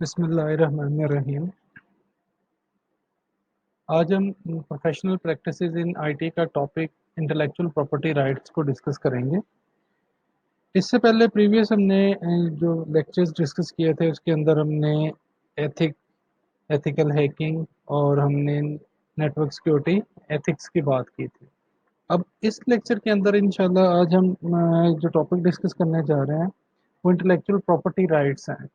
बिस्मिल्लाहिर्रहमानिर्रहीम। आज हम प्रोफेशनल प्रैक्टिसेस इन आईटी का टॉपिक इंटेलेक्चुअल प्रॉपर्टी राइट्स को डिस्कस करेंगे। इससे पहले प्रीवियस हमने जो लेक्चर्स डिस्कस किए थे उसके अंदर हमने एथिक एथिकल हैकिंग और हमने नेटवर्क सिक्योरिटी एथिक्स की बात की थी। अब इस लेक्चर के अंदर इंशाल्लाह आज हम जो टॉपिक डिस्कस करने जा रहे हैं वो इंटेलेक्चुअल प्रॉपर्टी राइट्स हैं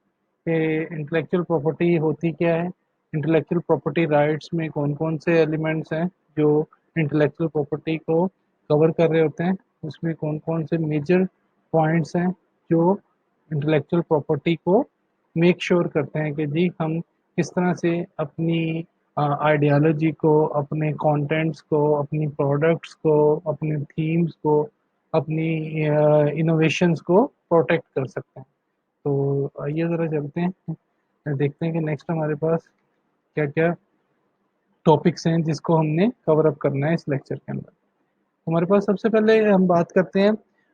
कि इंटेलेक्चुअल प्रॉपर्टी होती क्या है, इंटेलेक्चुअल प्रॉपर्टी राइट्स में कौन कौन से एलिमेंट्स हैं जो इंटेलेक्चुअल प्रॉपर्टी को कवर कर रहे होते हैं, उसमें कौन कौन से मेजर पॉइंट्स हैं जो इंटेलेक्चुअल प्रॉपर्टी को मेक श्योर करते हैं कि जी हम किस तरह से अपनी आइडियोलॉजी को, अपने कंटेंट्स को, अपनी प्रोडक्ट्स को, अपने थीम्स को, अपनी इनोवेशंस को प्रोटेक्ट कर सकते हैं। तो आइए ज़रा चलते हैं, देखते हैं कि नेक्स्ट हमारे पास क्या क्या टॉपिक्स हैं जिसको हमने कवर अप करना है इस लेक्चर के अंदर। हमारे पास सबसे पहले हम बात करते हैं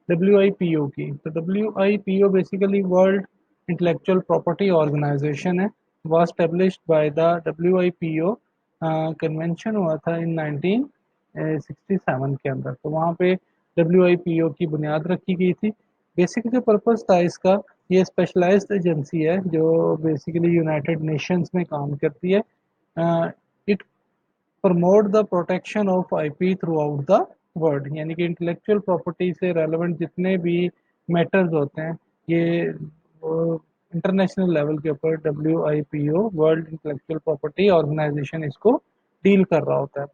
WIPO की। तो WIPO basically world intellectual property organisation है। Was established by the WIPO। Convention हुआ था इन 1967 के अंदर। तो वहाँ पे WIPO की बुनियाद रखी गई थी। बेसिक जो पर्पस था इसका, ये स्पेशलाइज्ड एजेंसी है जो बेसिकली यूनाइटेड नेशंस में काम करती है। It promote the protection of IP through out the world, यानी कि इंटेलेक्चुअल प्रॉपर्टी से रेलेवेंट जितने भी मैटर्स होते हैं ये इंटरनेशनल लेवल के ऊपर WIPO World intellectual property Organization इसको डील कर रहा होता है।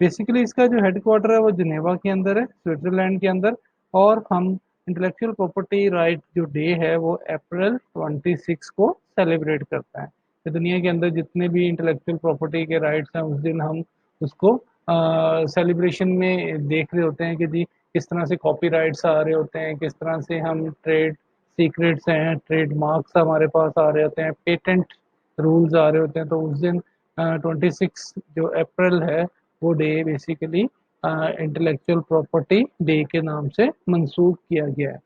बेसिकली इसका जो हेडक्वार्टर है वो जिनेवा के अंदर है, स्विट्जरलैंड के अंदर। और हम इंटेलेक्चुअल प्रॉपर्टी राइट जो डे है वो अप्रैल 26 को सेलिब्रेट करते हैं। तो दुनिया के अंदर जितने भी इंटेलेक्चुअल प्रॉपर्टी के राइट्स हैं उस दिन हम उसको सेलिब्रेशन में देख रहे होते हैं कि जी किस तरह से कॉपी राइट्स आ रहे होते हैं, किस तरह से हम ट्रेड सीक्रेट्स हैं, ट्रेड मार्क्स हमारे पास आ रहे होते हैं, पेटेंट रूल्स आ रहे होते हैं। तो उस दिन 26 जो अप्रैल है वो day basically intellectual property day के नाम से मंसूब किया गया है।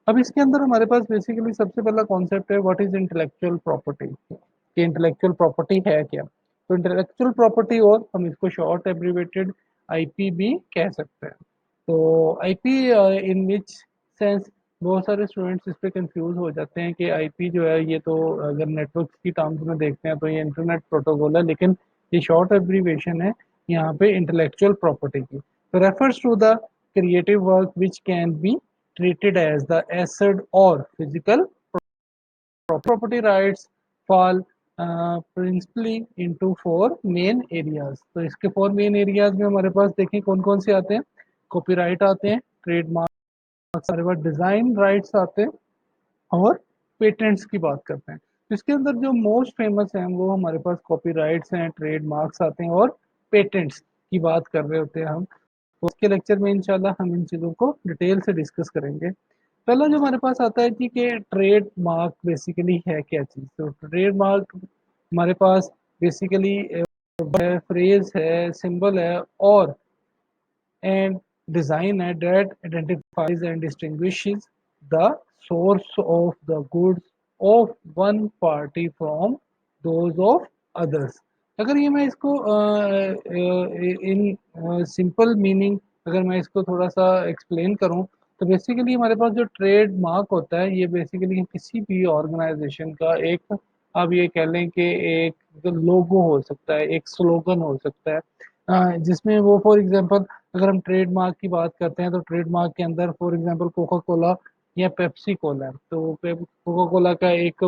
अब इसके अंदर हमारे पास बेसिकली सबसे पहला कॉन्सेप्ट है व्हाट इज इंटेलेक्चुअल प्रॉपर्टी, कि इंटेलेक्चुअल प्रॉपर्टी है क्या। तो इंटेलेक्चुअल प्रॉपर्टी, और हम इसको शॉर्ट एब्रीवेटेड आईपी भी कह सकते हैं। तो आईपी इन विच सेंस, बहुत सारे स्टूडेंट्स इस पे कंफ्यूज हो जाते हैं कि आईपी जो है ये तो अगर नेटवर्क की टर्म्स में देखते हैं तो ये इंटरनेट प्रोटोकॉल है, लेकिन ये शॉर्ट एब्रीवेशन है यहाँ पे इंटेलेक्चुअल प्रॉपर्टी की। तो refers to the creative work which can be treated as the asset or physical property rights fall principally into four main areas। तो इसके फोर मेन एरियाज में हमारे पास देखें कौन कौन से आते हैं। कॉपीराइट आते हैं, ट्रेडमार्क, हमारे पास डिजाइन राइट्स आते हैं और पेटेंट्स की बात करते हैं। तो इसके अंदर जो मोस्ट फेमस हैं वो हमारे पास कॉपीराइट्स हैं, ट्रेडमार्क्स आते हैं और पेटेंट्स की बात कर रहे होते हैं हम। तो उसके लेक्चर में इंशाल्लाह हम इन चीज़ों को डिटेल से डिस्कस करेंगे। पहला जो हमारे पास आता है जी कि ट्रेड मार्क बेसिकली है क्या चीज़। तो ट्रेड मार्क हमारे पास बेसिकली फ्रेज है, सिंबल है और एंड डिज़ाइन है that identifies and distinguishes the source of the goods of one party from those of others। अगर ये मैं इसको इन सिंपल मीनिंग अगर मैं इसको थोड़ा सा एक्सप्लेन करूं तो बेसिकली हमारे पास जो ट्रेड मार्क होता है ये बेसिकली किसी भी ऑर्गेनाइजेशन का एक, आप ये कह लें कि एक लोगो हो सकता है, एक स्लोगन हो सकता है। जिसमें वो फॉर एग्जांपल अगर हम ट्रेडमार्क की बात करते हैं तो ट्रेडमार्क के अंदर फॉर एग्जांपल कोका कोला या पेप्सी कोला है। तो कोका कोला का एक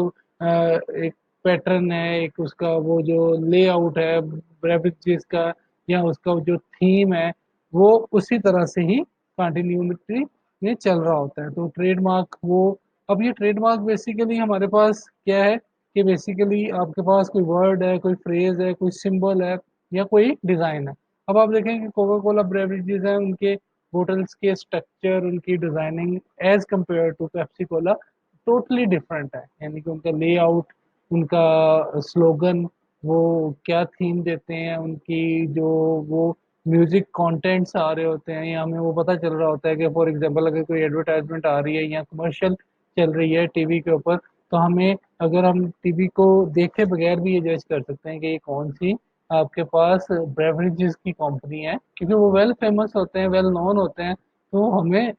पैटर्न है, एक उसका वो जो लेआउट है बेवरेजेस का या उसका जो थीम है वो उसी तरह से ही कंटिन्यूटी में चल रहा होता है। तो ट्रेडमार्क वो, अब ये ट्रेडमार्क बेसिकली हमारे पास क्या है कि बेसिकली आपके पास कोई वर्ड है, कोई फ्रेज है, कोई सिंबल है या कोई डिज़ाइन है। अब आप देखें कि कोका कोला ब्रेवरेजेस हैं, उनके बोटल्स के स्ट्रक्चर, उनकी designing as compare to Pepsi Cola totally different है। यानी कि उनका लेआउट, उनका स्लोगन, वो क्या थीम देते हैं, उनकी जो वो म्यूजिक कंटेंट्स आ रहे होते हैं या हमें वो पता चल रहा होता है कि फॉर एग्जांपल अगर कोई एडवर्टाइजमेंट आ रही है या कमर्शियल चल रही है टीवी के ऊपर तो हमें, अगर हम टीवी को देखे बगैर भी ये जज कर सकते हैं कि ये कौन सी आपके पास बेवरेजेस की कंपनी है, क्योंकि वो वेल फेमस होते हैं, वेल नोन होते हैं, तो हमें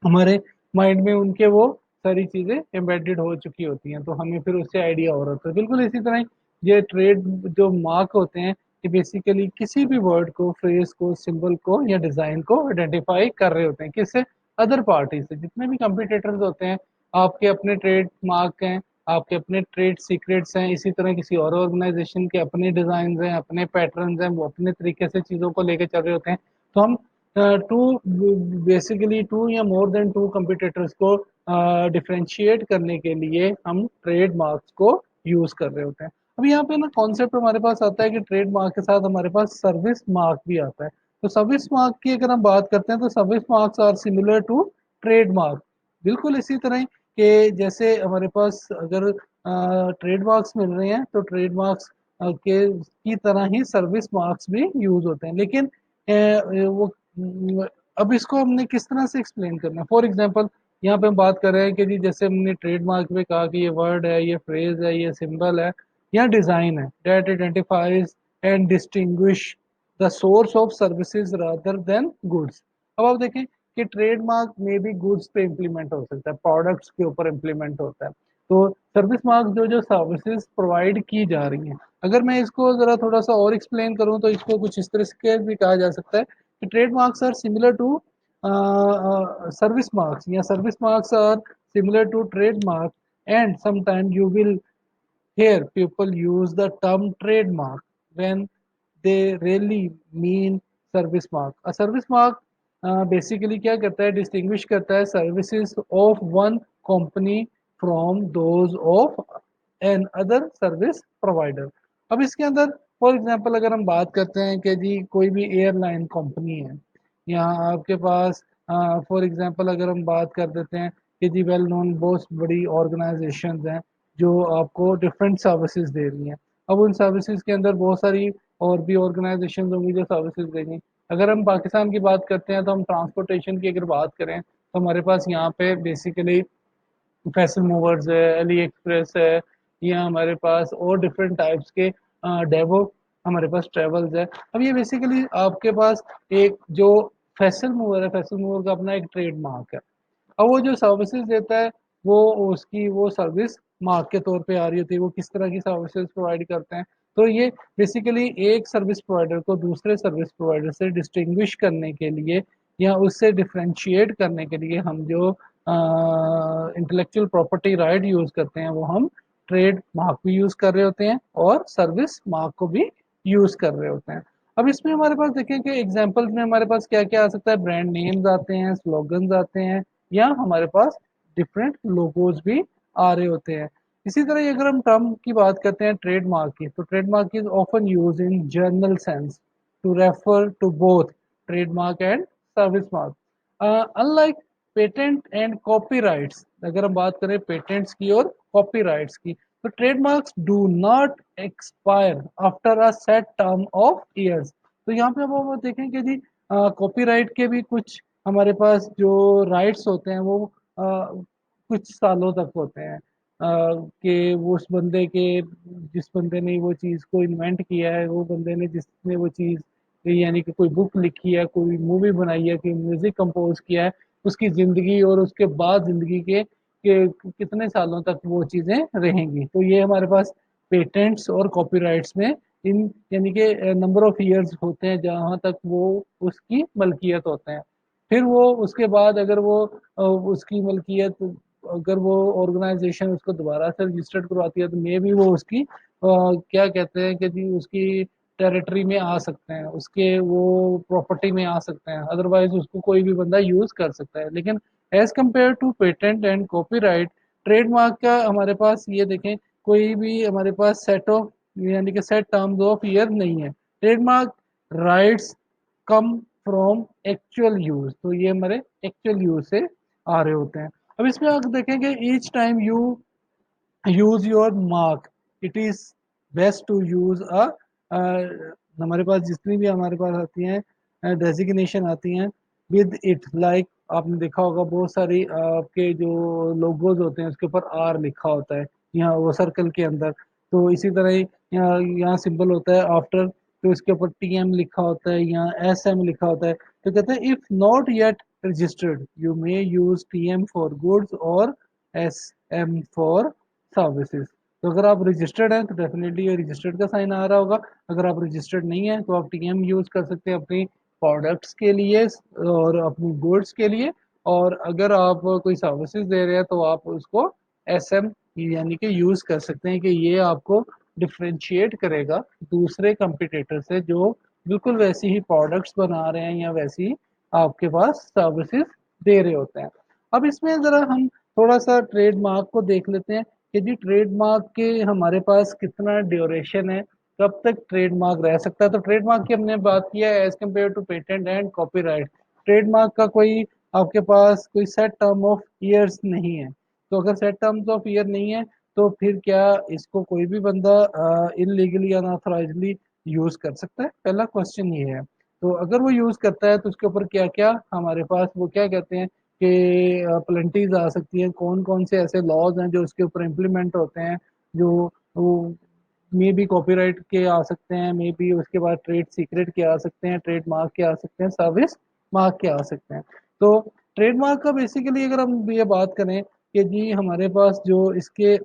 हमारे माइंड में उनके वो सारी चीज़ें एम्बेडेड हो चुकी होती हैं, तो हमें फिर उससे आइडिया हो रहा होता है। बिल्कुल इसी तरह ही ये ट्रेड जो मार्क होते हैं, ये बेसिकली किसी भी वर्ड को, फ्रेज को, सिंबल को या डिज़ाइन को आइडेंटिफाई कर रहे होते हैं, किससे? अदर पार्टी से। जितने भी कंपटीटर्स होते हैं, आपके अपने ट्रेड मार्क हैं, आपके अपने ट्रेड सीक्रेट्स हैं, इसी तरह किसी और ऑर्गेनाइजेशन के अपने डिज़ाइन हैं, अपने पैटर्न हैं, वो अपने तरीके से चीज़ों को लेके चल रहे होते हैं। तो हम टू बेसिकली टू या मोर देन टू कंपटीटर्स को डिफरेंशिएट करने के लिए हम ट्रेड मार्क्स को यूज कर रहे होते हैं। अब यहाँ पे ना कॉन्सेप्ट हमारे पास आता है कि ट्रेड मार्क के साथ हमारे पास सर्विस मार्क भी आता है। तो सर्विस मार्क की अगर हम बात करते हैं तो service marks are similar to trade mark. बिल्कुल इसी तरह के जैसे हमारे पास अगर ट्रेड मार्क्स मिल रहे हैं तो ट्रेड मार्क्स के की तरह ही सर्विस मार्क्स भी यूज होते हैं, लेकिन वो अब इसको हमने किस तरह से एक्सप्लेन करना है। फॉर एग्जांपल यहाँ पे हम बात कर रहे हैं कि जी जैसे हमने ट्रेडमार्क में कहा कि ये वर्ड है, ये फ्रेज है, ये सिंबल है या डिजाइन है that identifies and distinguish the source of services rather than goods. अब आप देखें कि ट्रेडमार्क में भी गुड्स पे इम्प्लीमेंट हो सकता है, प्रोडक्ट्स के ऊपर इम्प्लीमेंट होता है। तो सर्विस मार्क जो जो सर्विसेज प्रोवाइड की जा रही हैं, अगर मैं इसको जरा थोड़ा सा और एक्सप्लेन करूं तो इसको कुछ इस तरह से भी कहा जा सकता है कि trademarks are similar to service marks, yeah, service marks are similar to trademark, and sometimes you will hear people use the term trademark when they really mean service mark. A service mark basically क्या करता है, distinguish करता है services of one company from those of an other service provider. अब इसके अंदर for example अगर हम बात करते हैं कि जी कोई भी एयरलाइन कंपनी है, या आपके पास फॉर एग्जांपल अगर हम बात कर देते हैं कि जी वेल नोन बहुत बड़ी ऑर्गेनाइजेशंस हैं जो आपको डिफरेंट सर्विसेज दे रही हैं। अब उन सर्विसेज के अंदर बहुत सारी और भी ऑर्गेनाइजेशन होंगी जो सर्विसेज देंगी। अगर हम पाकिस्तान की बात करते हैं तो हम ट्रांसपोर्टेशन की अगर बात करें तो हमारे पास यहाँ पे बेसिकली फैसल मूवर्स है, अली एक्सप्रेस है, या हमारे पास और डिफरेंट टाइप्स के डेवो हमारे पास ट्रेवल्स है। अब ये बेसिकली आपके पास एक जो फैसल मूवर है, फैसल मूवर का अपना एक ट्रेड मार्क है। अब वो जो सर्विसेज देता है वो उसकी वो सर्विस मार्क के तौर पे आ रही होती है, वो किस तरह की सर्विसेज प्रोवाइड करते हैं। तो ये बेसिकली एक सर्विस प्रोवाइडर को दूसरे सर्विस प्रोवाइडर से डिस्टिंग्विश करने के लिए या उससे डिफ्रेंशिएट करने के लिए हम जो इंटेलेक्चुअल प्रॉपर्टी राइट यूज करते हैं वो हम ट्रेड मार्क भी यूज कर रहे होते हैं और सर्विस मार्क को भी यूज कर रहे होते हैं। अब इसमें हमारे पास देखें कि एग्जाम्पल्स में हमारे पास क्या क्या आ सकता है, ब्रांड नेम्स आते हैं, स्लोगन्स आते हैं, या हमारे पास डिफरेंट लोगोज भी आ रहे होते हैं। इसी तरह अगर हम टर्म की बात करते हैं ट्रेडमार्क की, तो trademark is often use in general sense to refer to both trademark and service mark. Unlike patent and copyrights, अगर हम बात करें पेटेंट्स की और कॉपीराइट्स की, तो trademarks do not expire after a set term of years. तो यहाँ पे हम देखेंगे जी कॉपीराइट के भी कुछ हमारे पास जो राइट्स होते हैं वो कुछ सालों तक होते हैं, कि वो उस बंदे के, जिस बंदे ने वो चीज़ को इन्वेंट किया है, वो बंदे ने जिसने वो चीज़ यानी कि कोई बुक लिखी है, कोई मूवी बनाई है, कोई म्यूजिक कंपोज किया है, उसकी ज़िंदगी और उसके बाद ज़िंदगी के कितने सालों तक वो चीज़ें रहेंगी। तो ये हमारे पास पेटेंट्स और कॉपीराइट्स में इन यानी कि नंबर ऑफ ईयर्स होते हैं जहाँ तक वो उसकी मलकियत होते हैं। फिर वो उसके बाद अगर वो उसकी मलकियत, अगर वो ऑर्गेनाइजेशन उसको दोबारा से रजिस्टर्ड करवाती है तो मे भी वो उसकी क्या कहते हैं कि जी उसकी टेरिटरी में आ सकते हैं, उसके वो प्रॉपर्टी में आ सकते हैं, अदरवाइज उसको कोई भी बंदा यूज कर सकता है। लेकिन as compare to patent and copyright, trademark का हमारे पास ये देखें कोई भी हमारे पास सेट ऑफ यानी कि सेट टर्म्स ऑफ ईयर नहीं है। Trademark rights come from actual use, तो ये हमारे एक्चुअल यूज से आ रहे होते हैं। अब इसमें आप देखेंगे each time you use your mark it is best to use a हमारे पास जितनी भी हमारे पास आती हैं डेजिग्नेशन आती हैं विद इट लाइक आपने देखा होगा बहुत सारी आपके जो लोगोज होते हैं उसके ऊपर आर लिखा होता है, यहाँ वो सर्कल के अंदर। तो इसी तरह ही यहाँ सिंबल होता है आफ्टर, तो इसके ऊपर टीएम लिखा होता है, यहाँ एसएम लिखा होता है। तो कहते हैं if not yet registered you may use TM for goods और एसएम फॉर सर्विसेज। तो अगर आप रजिस्टर्ड हैं तो डेफिनेटली ये रजिस्टर्ड का साइन आ रहा होगा। अगर आप रजिस्टर्ड नहीं है तो आप टीएम यूज कर सकते हैं अपनी प्रोडक्ट्स के लिए और अपनी गुड्स के लिए। और अगर आप कोई सर्विसेज दे रहे हैं तो आप उसको एसएम यानी कि यूज कर सकते हैं, कि ये आपको डिफरेंशिएट करेगा दूसरे कंपटीटर से जो बिल्कुल वैसी ही प्रोडक्ट्स बना रहे हैं या वैसी आपके पास सर्विसेज दे रहे होते हैं। अब इसमें ज़रा हम थोड़ा सा ट्रेडमार्क को देख लेते हैं कि जी ट्रेडमार्क के हमारे पास कितना ड्यूरेशन है, कब तक ट्रेडमार्क रह सकता है। तो ट्रेडमार्क की हमने बात किया है as compare to patent and copyright. Trademark का कोई आपके पास कोई सेट टर्म ऑफ ईयर्स नहीं है। तो अगर सेट टर्म्स ऑफ ईयर नहीं है तो फिर क्या इसको कोई भी बंदा इनलीगली अनऑथराइजली यूज कर सकता है? पहला क्वेश्चन ये है। तो अगर वो यूज करता है तो उसके ऊपर क्या क्या हमारे पास वो क्या कहते हैं कि पेनल्टीज आ सकती हैं, कौन कौन से ऐसे लॉज हैं जो उसके ऊपर इम्प्लीमेंट होते हैं, जो वो मे बी कॉपीराइट के आ सकते हैं, मे बी उसके बाद ट्रेड सीक्रेट के आ सकते हैं, ट्रेड मार्क के आ सकते हैं, सर्विस मार्क के आ सकते हैं। तो ट्रेडमार्क का बेसिकली अगर हम ये बात करें कि जी हमारे पास जो इसके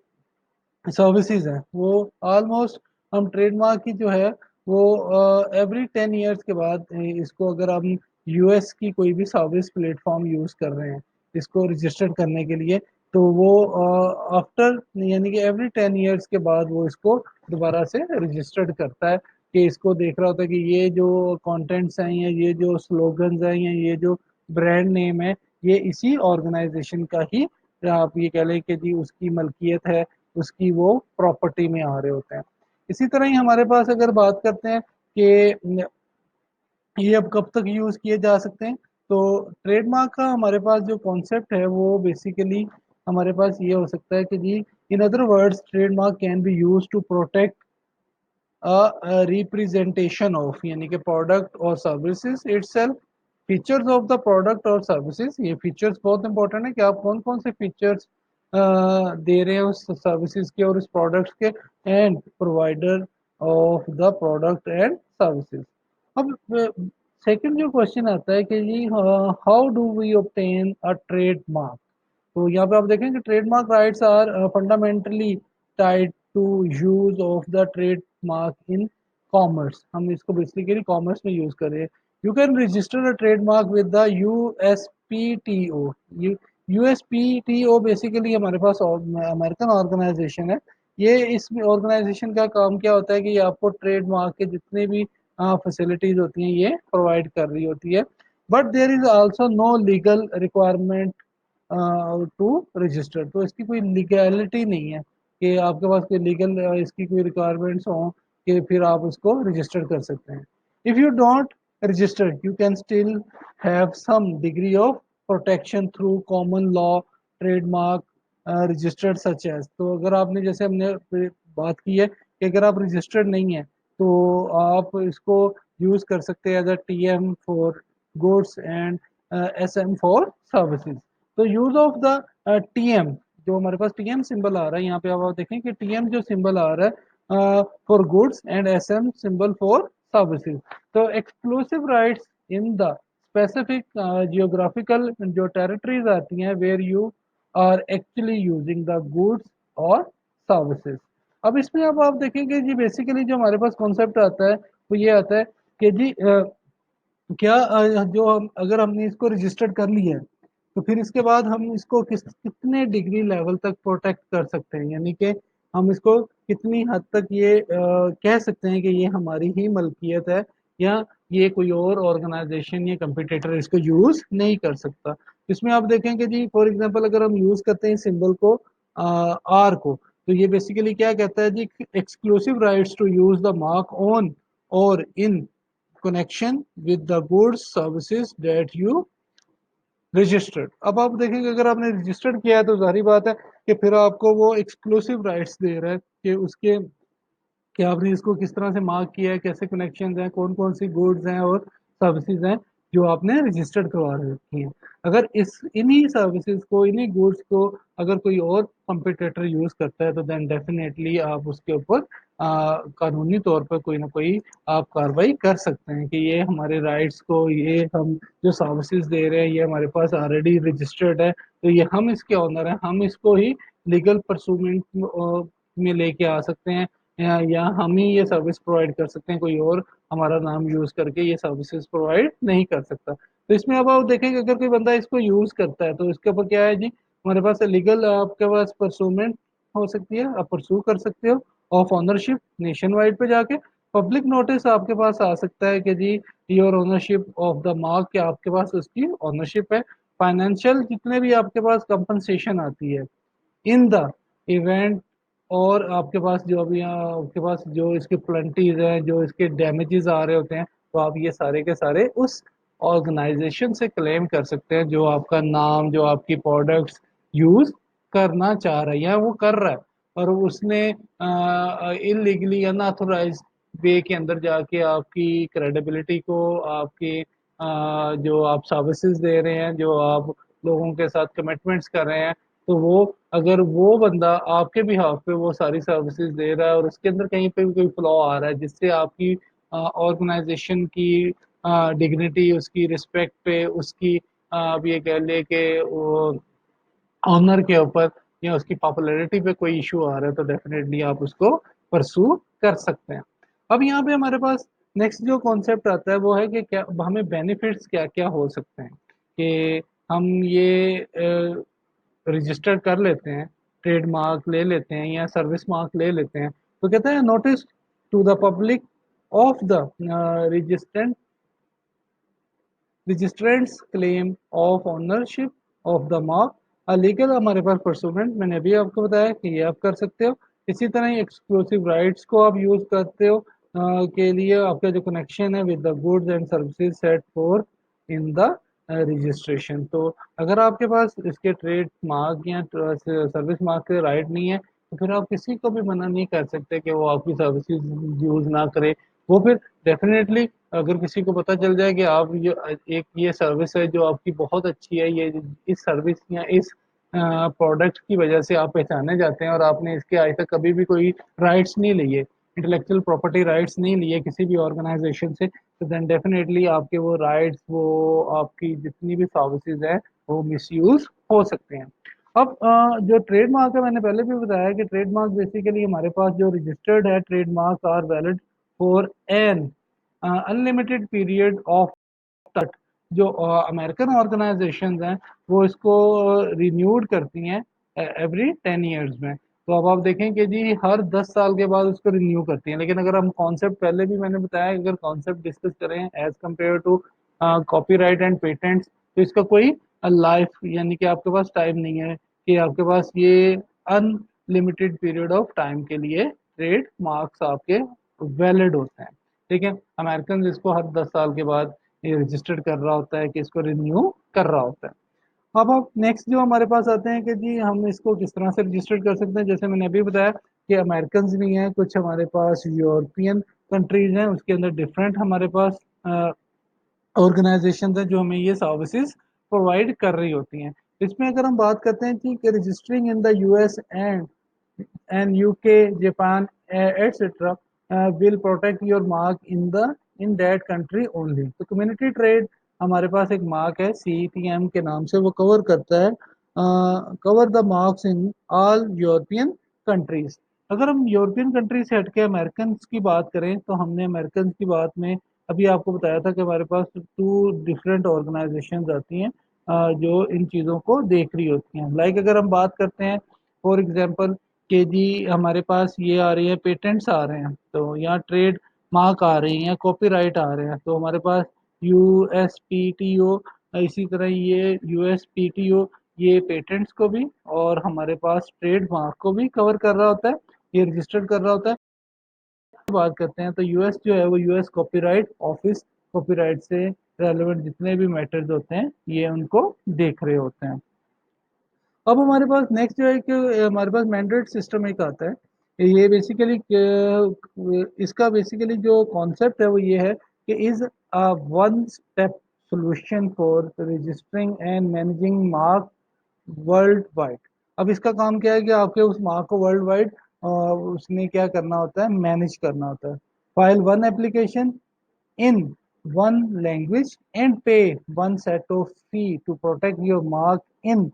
सर्विसेज हैं वो ऑलमोस्ट हम ट्रेडमार्क की जो है वो एवरी 10 ईयर्स के बाद इसको अगर हम यूएस की कोई भी सर्विस प्लेटफॉर्म यूज़ कर रहे हैं इसको रजिस्टर करने के लिए, तो वो आफ्टर यानी कि एवरी 10 ईयर्स के बाद वो इसको दोबारा से रजिस्टर्ड करता है, कि इसको देख रहा होता है कि ये जो कंटेंट्स हैं या ये जो स्लोगन्स हैं या ये जो ब्रांड नेम है ये इसी ऑर्गेनाइजेशन का ही, आप ये कह लें कि जी उसकी मलकियत है, उसकी वो प्रॉपर्टी में आ रहे होते हैं। इसी तरह ही हमारे पास अगर बात करते हैं कि ये अब कब तक यूज़ किए जा सकते हैं, तो ट्रेडमार्क का हमारे पास जो कॉन्सेप्ट है वो बेसिकली हमारे पास ये हो सकता है कि जी in other words trademark can be use to protect representation of यानी कि प्रोडक्ट और services itself, features of the product और सर्विसेज। ये फीचर्स बहुत इंपॉर्टेंट है कि आप कौन कौन से फीचर्स दे रहे हैं उस सर्विसेज के और उस प्रोडक्ट्स के, and provider of the product and services. अब सेकंड जो क्वेश्चन आता है कि जी how do we obtain a trademark. तो यहाँ पे आप देखें कि trademark rights are fundamentally tied to use of the trademark in commerce. हम इसको बेसिकली कॉमर्स में यूज करें। You can register a trademark with the USPTO. USPTO basically हमारे पास अमेरिकन ऑर्गेनाइजेशन है। ये इस ऑर्गेनाइजेशन का काम क्या होता है कि ये आपको ट्रेडमार्क के जितने भी फैसिलिटीज होती हैं ये प्रोवाइड कर रही होती है। But there is also no legal requirement to register. तो इसकी कोई लीगैलिटी नहीं है कि आपके पास कोई लीगल इसकी कोई रिक्वायरमेंट्स हो कि फिर आप उसको रजिस्टर कर सकते हैं। If you don't register you can still have some degree of protection through common law trademark registered such as. तो अगर आपने जैसे हमने बात की है कि अगर आप रजिस्टर्ड नहीं है तो आप इसको यूज़ कर सकते हैं as a TM for goods and SM for services. तो यूज ऑफ द टीएम, जो हमारे पास टीएम सिंबल आ रहा है यहाँ पे आप देखें कि टीएम जो सिंबल आ रहा है for goods and SM symbol for services. तो exclusive rights in the specific geographical जो टेरिटरीज आती हैं where you are actually using the goods और सर्विसेज। अब इसमें अब आप देखेंगे जी बेसिकली जो हमारे पास कॉन्सेप्ट आता है वो ये आता है कि जी क्या जो हम अगर हमने इसको रजिस्टर्ड कर लिया है तो फिर इसके बाद हम इसको कितने डिग्री लेवल तक प्रोटेक्ट कर सकते हैं, यानी कि हम इसको कितनी हद तक ये कह सकते हैं कि ये हमारी ही मलकियत है या ये कोई और ऑर्गेनाइजेशन या कंपटीटर इसको यूज नहीं कर सकता। इसमें आप देखेंगे जी फॉर एग्जांपल अगर हम यूज करते हैं सिंबल को आर को, तो ये बेसिकली क्या कहता है जी exclusive rights to use the mark on और in connection with the goods services that you registered. अब आप देखेंगे अगर आपने रजिस्टर्ड किया है तो जाहिर बात है कि फिर आपको वो एक्सक्लूसिव राइट्स दे रहा है कि उसके कि आपने इसको किस तरह से मार्क किया है, कैसे कनेक्शन हैं, कौन कौन सी गुड्स हैं और सर्विसेज हैं जो आपने रजिस्टर्ड करवा रखी हैं। अगर इस इन्हीं सर्विसेज को, इन्हीं गुड्स को अगर कोई और कंपटीटर यूज करता है तो देन डेफिनेटली आप उसके ऊपर कानूनी तौर पर कोई ना कोई आप कार्रवाई कर सकते हैं कि ये हमारे राइट्स को, ये हम जो सर्विसेज दे रहे हैं ये हमारे पास ऑलरेडी रजिस्टर्ड है, तो ये हम इसके ऑनर हैं, हम इसको ही लीगल परसूमेंट में लेके आ सकते हैं, या हम ही ये सर्विस प्रोवाइड कर सकते हैं, कोई और हमारा नाम यूज करके ये सर्विसेज प्रोवाइड नहीं कर सकता। तो इसमें अब आप देखेंगे अगर कोई बंदा इसको यूज करता है तो इसके ऊपर क्या है जी, हमारे पास लीगल आपके पास परसूमेंट हो सकती है, आप परसू कर सकते हो ऑफ ऑनरशिप नेशन वाइड पे जाके। पब्लिक नोटिस आपके पास आ सकता है कि जी your ownership of the mark, क्या आपके पास उसकी ओनरशिप है। फाइनेंशियल जितने भी आपके पास कंपनसेशन आती है इन द इवेंट, और आपके पास जो अभी आपके पास जो इसके प्लेंटीज हैं, जो इसके डैमेजेस आ रहे होते हैं, तो आप ये सारे के सारे उस ऑर्गेनाइजेशन से क्लेम कर सकते हैं जो आपका नाम, जो आपकी प्रोडक्ट्स यूज करना चाह रहा है या वो कर रहा है, और उसने इलीगली अनऑथोराइज वे के अंदर जाके आपकी क्रेडिबिलिटी को, आपकी जो आप सर्विसेज दे रहे हैं, जो आप लोगों के साथ कमिटमेंट्स कर रहे हैं, तो वो अगर वो बंदा आपके बिहाफ पे वो सारी सर्विसेज दे रहा है और उसके अंदर कहीं पे भी कोई फ्लॉ आ रहा है जिससे आपकी ऑर्गेनाइजेशन की डिग्निटी, उसकी रिस्पेक्ट पे, उसकी आप ये कह ले कि ऑनर के ऊपर या उसकी पॉपुलैरिटी पे कोई इशू आ रहा है, तो डेफिनेटली आप उसको परसू कर सकते हैं। अब यहाँ पे हमारे पास नेक्स्ट जो कॉन्सेप्ट आता है वो है कि क्या हमें बेनिफिट्स क्या क्या हो सकते हैं कि हम ये रजिस्टर कर लेते हैं, ट्रेडमार्क ले लेते हैं या सर्विस मार्क ले लेते हैं, तो कहते हैं notice to the public of the registrant registrant's claim of ownership of the mark legal हमारे पास परसूमेंट, मैंने अभी आपको बताया कि ये आप कर सकते हो। इसी तरह ही एक्सक्लूसिव राइट्स को आप यूज करते हो के लिए आपका जो कनेक्शन है with the goods and services set for in the registration. तो अगर आपके पास इसके ट्रेड मार्क या सर्विस मार्क के राइट नहीं है तो फिर आप किसी को भी मना नहीं कर सकते कि वो आपकी सर्विसेज यूज ना करे। वो फिर डेफिनेटली अगर किसी को पता चल जाए कि आप ये एक ये सर्विस है जो आपकी बहुत अच्छी है, ये इस सर्विस या इस प्रोडक्ट की वजह से आप पहचाने जाते हैं और आपने इसके आज तक कभी भी कोई राइट्स नहीं लिए, इंटेलेक्चुअल प्रॉपर्टी राइट्स नहीं लिए किसी भी ऑर्गेनाइजेशन से, तो देन डेफिनेटली आपके वो राइट्स, वो आपकी जितनी भी सर्विसेज है वो मिसयूज हो सकते हैं। अब जो ट्रेडमार्क है, मैंने पहले भी बताया कि ट्रेडमार्क बेसिकली हमारे पास जो रजिस्टर्ड है trademark are valid for an unlimited period of तट। जो अमेरिकन ऑर्गेनाइजेशंस हैं वो इसको रिन्यूड करती हैं एवरी 10 ईयर्स में। तो अब आप देखें कि जी हर 10 साल के बाद उसको रिन्यू करती हैं, लेकिन अगर हम कॉन्सेप्ट पहले भी मैंने बताया, अगर कॉन्सेप्ट डिस्कस करें as compare to copyright and patents, तो इसका कोई लाइफ यानी कि आपके पास टाइम नहीं है कि आपके पास ये अनलिमिटेड पीरियड ऑफ टाइम के लिए ट्रेड मार्क्स आपके वैलिड होते हैं। ठीक है, अमेरिकन इसको हर 10 साल के बाद ये रजिस्टर्ड कर रहा होता है कि इसको रिन्यू कर रहा होता है। अब नेक्स्ट जो हमारे पास आते हैं कि जी हम इसको किस तरह से रजिस्टर्ड कर सकते हैं, जैसे मैंने अभी बताया कि अमेरिकन भी हैं, कुछ हमारे पास यूरोपियन कंट्रीज हैं, उसके अंदर डिफरेंट हमारे पास ऑर्गेनाइजेशन हैं जो हमें ये सर्विसेज प्रोवाइड कर रही होती हैं। इसमें अगर हम बात करते हैं कि registering in the US and UK, Japan etcetera will protect your mark in that country only. तो कम्युनिटी ट्रेड हमारे पास एक मार्क है सीईटीएम के नाम से, वो कवर करता है cover the marks in all European countries. अगर हम यूरोपियन कंट्री से हटके अमेरिकन की बात करें तो हमने अमेरिकन की बात में अभी आपको बताया था कि हमारे पास टू डिफरेंट ऑर्गेनाइजेशंस आती हैं जो इन चीज़ों को देख रही होती हैं। लाइक अगर हम बात करते हैं फॉर एग्जांपल कि जी हमारे पास ये आ रही है, पेटेंट्स आ रहे हैं, तो यहाँ ट्रेड मार्क आ रही हैं, कॉपीराइट आ रहे हैं, तो हमारे पास यूएसपीटीओ, इसी तरह ये यूएसपीटीओ ये पेटेंट्स को भी और हमारे पास ट्रेड मार्क को भी कवर कर रहा होता है, ये रजिस्टर्ड कर रहा होता है। बात करते हैं तो यूएस जो है वो यूएस कॉपीराइट ऑफिस कॉपीराइट से रेलेवेंट जितने भी मैटर्स होते हैं ये उनको देख रहे होते हैं। अब हमारे पास नेक्स्ट जो है कि हमारे पास मैंडेट सिस्टम एक आता है। ये बेसिकली इसका बेसिकली जो कॉन्सेप्ट है वो ये है कि is one step solution for registering and managing mark world wide. अब इसका काम क्या है कि आपके उस मार्क को वर्ल्ड वाइड उसने क्या करना होता है, मैनेज करना होता है। File one application in one language and pay one set of fee to protect your mark in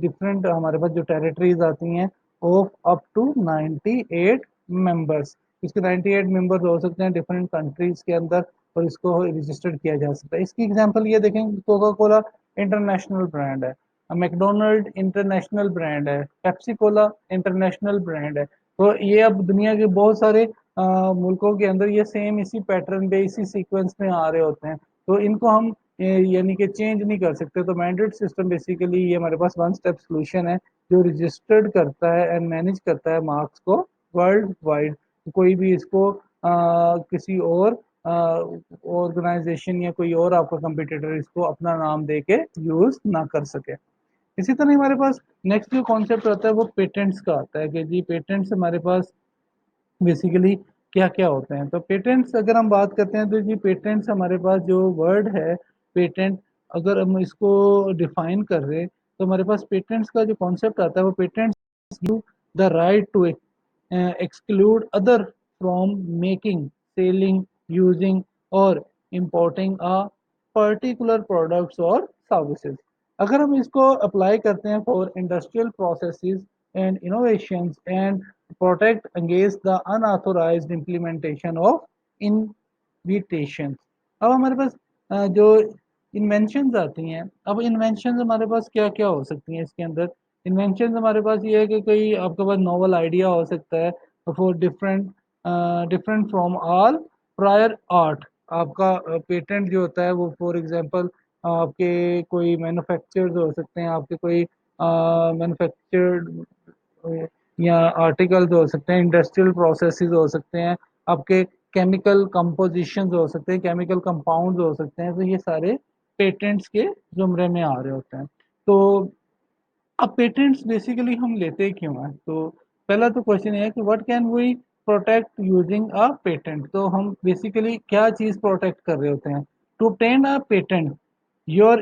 different हमारे पास जो टेरिटरीज आती हैं ऑफ अप टू 98 मेंबर्स। इसके 98 मेंबर्स हो सकते हैं डिफरेंट कंट्रीज के अंदर और इसको रजिस्टर्ड किया जा सकता है। इसकी एग्जांपल ये देखें, कोका कोला इंटरनेशनल ब्रांड है, मैकडोनल्ड इंटरनेशनल ब्रांड है, पेप्सी कोला इंटरनेशनल ब्रांड है। तो ये अब दुनिया के बहुत सारे मुल्कों के अंदर ये सेम इसी पैटर्न पे इसी सीक्वेंस में आ रहे होते हैं। तो इनको हम यानी कि चेंज नहीं कर सकते। तो मैंडेट सिस्टम बेसिकली ये हमारे पास वन स्टेप सोल्यूशन है जो रजिस्टर्ड करता है एंड मैनेज करता है मार्क्स को वर्ल्ड वाइड। कोई भी इसको किसी और ऑर्गेनाइजेशन या कोई और आपका कंपटीटर इसको अपना नाम दे के यूज ना कर सके। इसी तरह हमारे पास नेक्स्ट जो कॉन्सेप्ट आता है वो पेटेंट्स का आता है कि जी पेटेंट्स हमारे पास बेसिकली क्या क्या होते हैं। तो पेटेंट्स अगर हम बात करते हैं तो जी पेटेंट्स हमारे पास जो वर्ड है पेटेंट, अगर हम इसको डिफाइन कर रहे हैं तो हमारे पास पेटेंट्स का जो कॉन्सेप्ट आता है वो patents give the right to exclude other from making, selling, using or importing a particular products or services। अगर हम इसको अप्लाई करते हैं for industrial processes and innovations and protect against the unauthorised implementation of invitations. अब हमारे पास जो inventions आती हैं, अब इन्वेंशंस हमारे पास क्या क्या हो सकती हैं इसके अंदर। इन्वेंशन हमारे पास ये है कि कोई आपके पास नॉवल आइडिया हो सकता है for different different from all prior art. आपका पेटेंट जो होता है वो फॉर एग्जांपल आपके कोई मैन्युफैक्चर्स हो सकते हैं, आपके कोई मैन्युफैक्चर्ड या आर्टिकल्स हो सकते हैं, इंडस्ट्रियल प्रोसेसेस हो सकते हैं, आपके केमिकल कंपोजिशंस हो सकते हैं, केमिकल कंपाउंड्स हो सकते हैं। तो ये सारे पेटेंट्स के जुमरे में आ रहे होते हैं। तो अब पेटेंट्स बेसिकली हम लेते क्यों हैं, तो पहला तो क्वेश्चन ये है कि what can we protect using a patent. तो हम बेसिकली क्या चीज प्रोटेक्ट कर रहे होते हैं। To obtain a patent your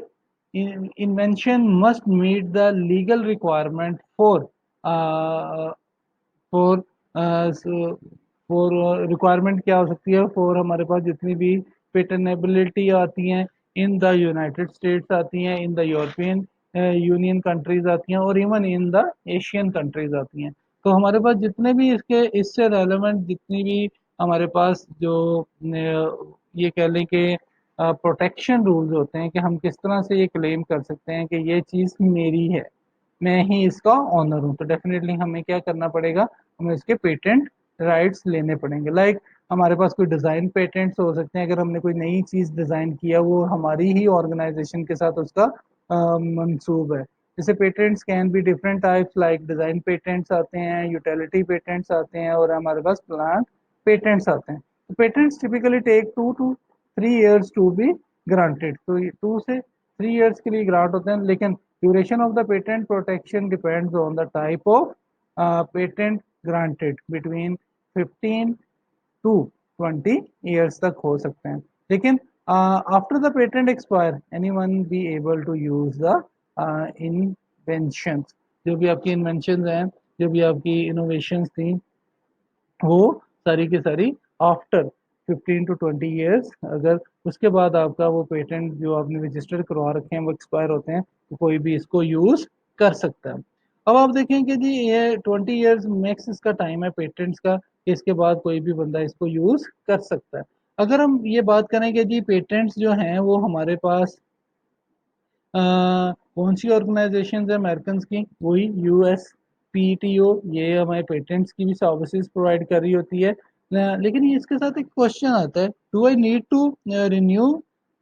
invention must meet the legal requirement uh, for for requirement क्या हो सकती है, फॉर हमारे पास जितनी भी पेटर्नेबिलिटी आती हैं इन द यूनाइटेड स्टेट्स आती हैं, in the European union countries आती हैं और even in the Asian countries आती हैं। तो हमारे पास जितने भी इसके इससे रेलेवेंट जितनी भी हमारे पास जो ये कह लें कि प्रोटेक्शन रूल्स होते हैं कि हम किस तरह से ये क्लेम कर सकते हैं कि ये चीज़ मेरी है, मैं ही इसका ऑनर हूँ। तो डेफिनेटली हमें क्या करना पड़ेगा, हमें इसके पेटेंट राइट्स लेने पड़ेंगे। लाइक हमारे पास कोई डिज़ाइन पेटेंट्स हो सकते हैं, अगर हमने कोई नई चीज़ डिज़ाइन किया वो हमारी ही ऑर्गेनाइजेशन के साथ उसका मंसूब है। जैसे patents can be different types, like design patents आते हैं, यूटिलिटी पेटेंट्स आते हैं और हमारे पास प्लांट पेटेंट्स आते हैं। तो patents typically take 2 to 3 years to be granted. तो 2 से 3 years के लिए ग्रांट होते हैं, लेकिन duration of the patent protection depends on the type of patent granted, between 15 to 20 years तक हो सकते हैं। लेकिन after the patent expire anyone be able to use the invention. जो भी आपकी इन्वेंशन हैं, जो भी आपकी इनोवेशंस थी, वो सारी की सारी आफ्टर 15 to 20 years, अगर उसके बाद आपका वो पेटेंट जो आपने रजिस्टर करवा रखे हैं वो एक्सपायर होते हैं तो कोई भी इसको यूज कर सकता है। अब आप देखें कि जी ये 20 years मैक्स इसका टाइम है पेटेंट्स का, इसके बाद कोई भी बंदा इसको यूज कर सकता है। अगर हम ये बात करें कि जी पेटेंट्स जो हैं वो हमारे पास कौन सी ऑर्गेनाइजेशन है अमेरिकन की, वही यूएस पीटीओ, ये हमारे पेटेंट्स की भी सर्विसेज प्रोवाइड कर रही होती है। लेकिन ये इसके साथ एक क्वेश्चन आता है, do I need to renew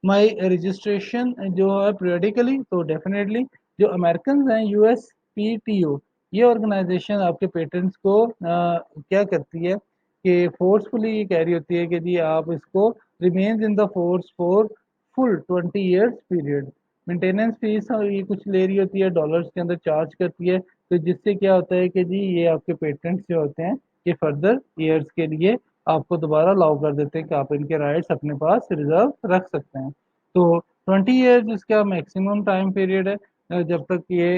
my registration जो है पीरियडिकली। तो डेफिनेटली जो अमेरिकन हैं यूएस पीटीओ, ये ऑर्गेनाइजेशन आपके पेटेंट्स को क्या करती है कि फोर्सफुली ये कह रही होती है कि जी आप इसको remains in the force for full 20 years period. Maintenance fees ये कुछ ले रही होती है, डॉलर्स के अंदर चार्ज करती है। तो जिससे क्या होता है कि जी ये आपके पेटेंट्स जो होते हैं ये फर्दर ईयर्स के लिए आपको दोबारा अलाउ कर देते हैं कि आप इनके राइट्स अपने पास रिजर्व रख सकते हैं। तो 20 ईयर्स इसका मैक्सिमम टाइम पीरियड है, जब तक ये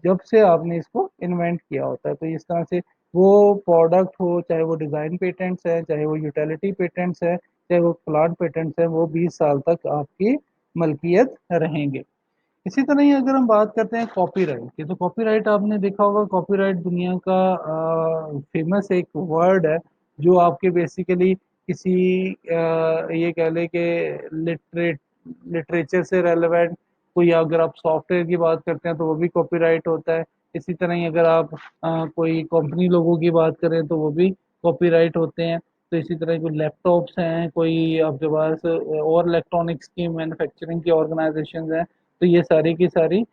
जब से आपने इसको इन्वेंट किया होता है। तो इस तरह से वो प्रोडक्ट हो, चाहे वो डिज़ाइन पेटेंट्स है, चाहे वो यूटिलिटी पेटेंट्स है, चाहे वो प्लांट पेटेंट्स है, वो 20 साल तक आपकी मलकियत रहेंगे। इसी तरह ही अगर हम बात करते हैं कॉपीराइट की, तो कॉपीराइट आपने देखा होगा, कॉपीराइट दुनिया का फेमस एक वर्ड है, जो आपके बेसिकली किसी ये कह लें कि लिटरेचर से रेलेवेंट कोई, अगर आप सॉफ्टवेयर की बात करते हैं तो वो भी कॉपीराइट होता है। इसी तरह ही अगर आप कोई कंपनी लोगों की बात करें तो वो भी कॉपीराइट होते हैं। तो इसी तरह कोई लैपटॉप्स हैं, कोई आपके पास और इलेक्ट्रॉनिक्स की मैन्युफैक्चरिंग की ऑर्गेनाइजेशंस हैं, तो ये सारी की सारी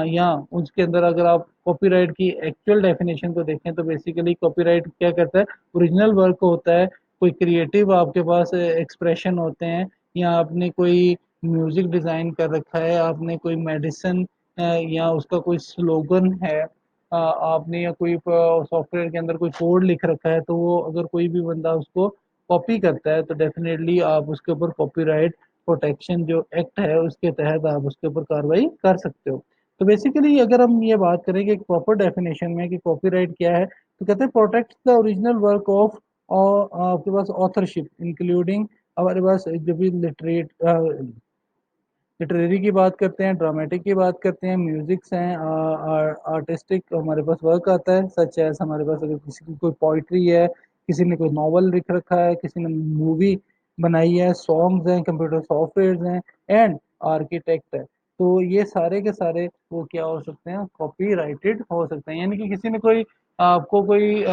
या उसके अंदर अगर आप कॉपीराइट की एक्चुअल डेफिनेशन को देखें तो बेसिकली कॉपीराइट क्या करता है, ओरिजिनल वर्क होता है, कोई क्रिएटिव आपके पास एक्सप्रेशन होते हैं, या आपने कोई म्यूजिक डिज़ाइन कर रखा है, आपने कोई मेडिसिन या उसका कोई स्लोगन है, आपने या कोई सॉफ्टवेयर के अंदर कोई कोड लिख रखा है, तो वो अगर कोई भी बंदा उसको कॉपी करता है तो डेफिनेटली आप उसके ऊपर कॉपीराइट प्रोटेक्शन जो एक्ट है उसके तहत आप उसके ऊपर कार्रवाई कर सकते हो। तो बेसिकली अगर हम ये बात करें कि एक प्रॉपर डेफिनेशन में कि कॉपीराइट क्या है, तो कहते हैं protect the original work of, और आपके पास ऑथरशिप इंक्लूडिंग, हमारे पास जो भी लिटरेरी की बात करते हैं, ड्रामेटिक की बात करते हैं, म्यूजिक्स हैं, आर्टिस्टिक हमारे पास वर्क आता है, सच एस हमारे पास अगर किसी की कोई पोइट्री है, किसी ने कोई नॉवल लिख रखा है, किसी ने मूवी बनाई है, सॉन्ग्स हैं, कंप्यूटर सॉफ्टवेयर हैं, एंड आर्किटेक्ट है, तो ये सारे के सारे वो क्या हो सकते हैं, कॉपीराइटेड हो सकते हैं। यानी कि किसी ने कोई आपको कोई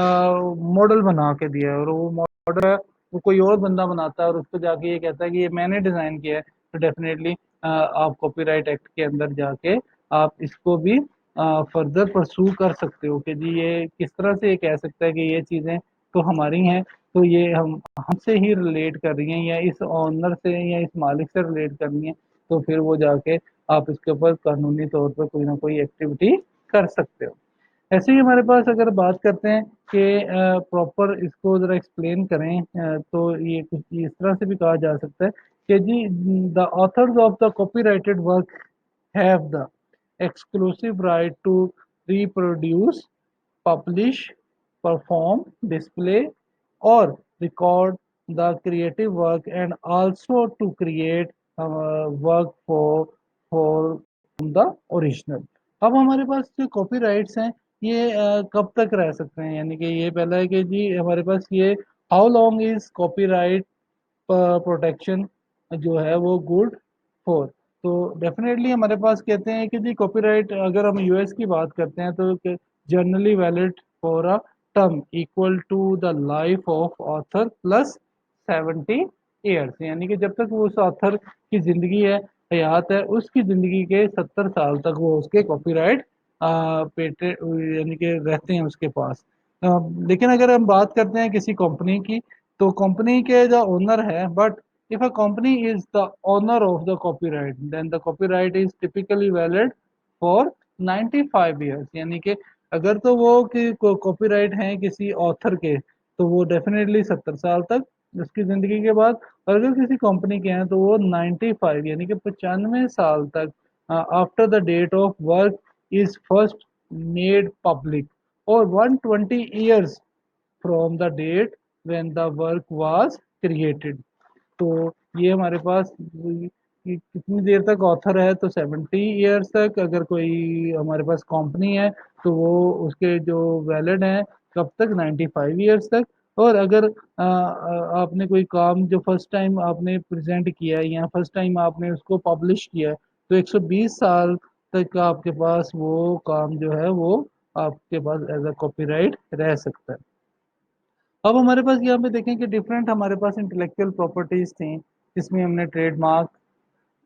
मॉडल बना के दिया है, और वो मॉडल है वो कोई और बंदा बनाता है और उसको जाके ये कहता है कि ये मैंने डिज़ाइन किया है, तो डेफिनेटली आप कॉपीराइट एक्ट के अंदर जाके आप इसको भी फर्दर परसू कर सकते हो कि जी ये किस तरह से ये कह सकता है कि ये चीज़ें तो हमारी हैं, तो ये हम हमसे ही रिलेट कर रही हैं, या इस ऑनर से या इस मालिक से रिलेट कर रही हैं, तो फिर वो जाके आप इसके ऊपर कानूनी तौर पर कोई ना कोई एक्टिविटी कर सकते हो। ऐसे ही हमारे पास अगर बात करते हैं कि प्रॉपर इसको ज़रा एक्सप्लेन करें, तो ये कुछ इस तरह से भी कहा जा सकता है कि जी the authors of the copyrighted work have the exclusive right to reproduce, publish, perform, display, or record the creative work, and also to create work for the original। अब हमारे पास जो कॉपीराइट्स हैं ये कब तक रह सकते हैं, यानी कि ये पहला है कि जी हमारे पास ये how long is copyright protection जो है वो गुड फॉर। तो डेफिनेटली हमारे पास कहते हैं कि जी कॉपीराइट अगर हम यूएस की बात करते हैं तो generally valid for a term equal to the life of author plus 70 years, यानी कि जब तक वो उस ऑथर की ज़िंदगी है, हयात है, उसकी ज़िंदगी के 70 साल तक वो उसके कॉपीराइट पेटे यानी कि रहते हैं उसके पास। लेकिन अगर हम बात करते हैं किसी कंपनी की, तो कंपनी के जो ओनर है, but if a company is the owner of the copyright then the copyright is typically valid for 95 years, यानी कि अगर तो वो कि कॉपीराइट हैं किसी ऑथर के, तो वो डेफिनेटली 70 साल तक उसकी ज़िंदगी के बाद, और अगर किसी कंपनी के हैं तो वो 95 यानी कि 95 साल तक after the date of work is first made public, और 120 years from the date when the work was created. तो ये हमारे पास कि कितनी देर तक ऑथर है, तो 70 ईयर्स तक, अगर कोई हमारे पास कंपनी है तो वो उसके जो वैलिड हैं कब तक, 95 ईयर्स तक। और अगर आपने कोई काम जो फर्स्ट टाइम आपने प्रेजेंट किया है या फर्स्ट टाइम आपने उसको पब्लिश किया है, तो 120 साल तक का आपके पास वो काम जो है वो आपके पास एज अ कॉपीराइट रह सकता है। अब हमारे पास यहाँ पे देखें कि डिफरेंट हमारे पास इंटेलेक्चुअल प्रॉपर्टीज थी, जिसमें हमने ट्रेडमार्क,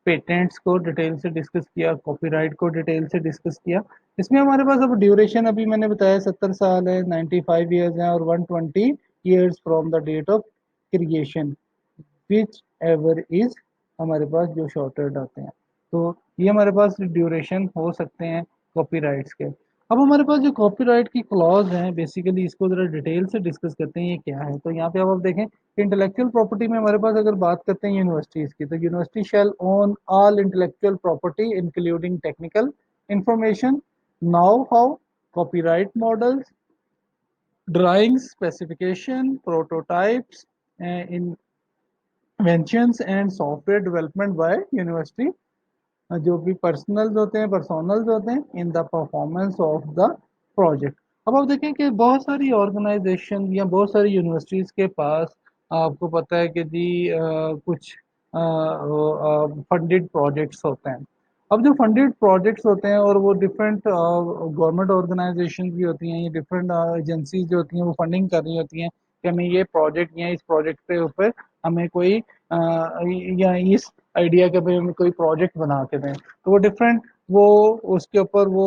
पेटेंट्स को डिटेल से डिस्कस किया, कॉपीराइट को डिटेल से डिस्कस किया। इसमें हमारे पास अब ड्यूरेशन अभी मैंने बताया 70 साल है, 95 ईयर्स हैं, और 120 years from the date of creation, whichever is हमारे पास जो शॉर्टेड आते हैं। तो ये हमारे पास ड्यूरेशन हो सकते हैं कॉपीराइट्स के। अब हमारे पास जो कॉपीराइट की क्लॉज हैं बेसिकली इसको जरा डिटेल से डिस्कस करते हैं ये क्या है। तो यहाँ पे अब आप देखें इंटेलेक्चुअल प्रॉपर्टी में हमारे पास अगर बात करते हैं यूनिवर्सिटीज की, तो university shall own all intellectual property including technical information, know how, copyright models, drawings, specification, prototypes, inventions and software development by university, जो भी पर्सनल्स होते हैं in the performance of the project. अब आप देखें कि बहुत सारी ऑर्गेनाइजेशन या बहुत सारी यूनिवर्सिटीज़ के पास आपको पता है कि जी कुछ फंडेड प्रोजेक्ट्स होते हैं। अब जो फंडेड प्रोजेक्ट्स होते हैं और वो डिफरेंट गवर्नमेंट ऑर्गेनाइजेशन भी होती हैं, ये डिफरेंट एजेंसीज जो होती हैं वो फंडिंग कर रही होती हैं कि हमें ये प्रोजेक्ट या इस प्रोजेक्ट के ऊपर हमें कोई या इस आइडिया के भाई हमें कोई प्रोजेक्ट बना के दें। तो वो डिफरेंट वो उसके ऊपर वो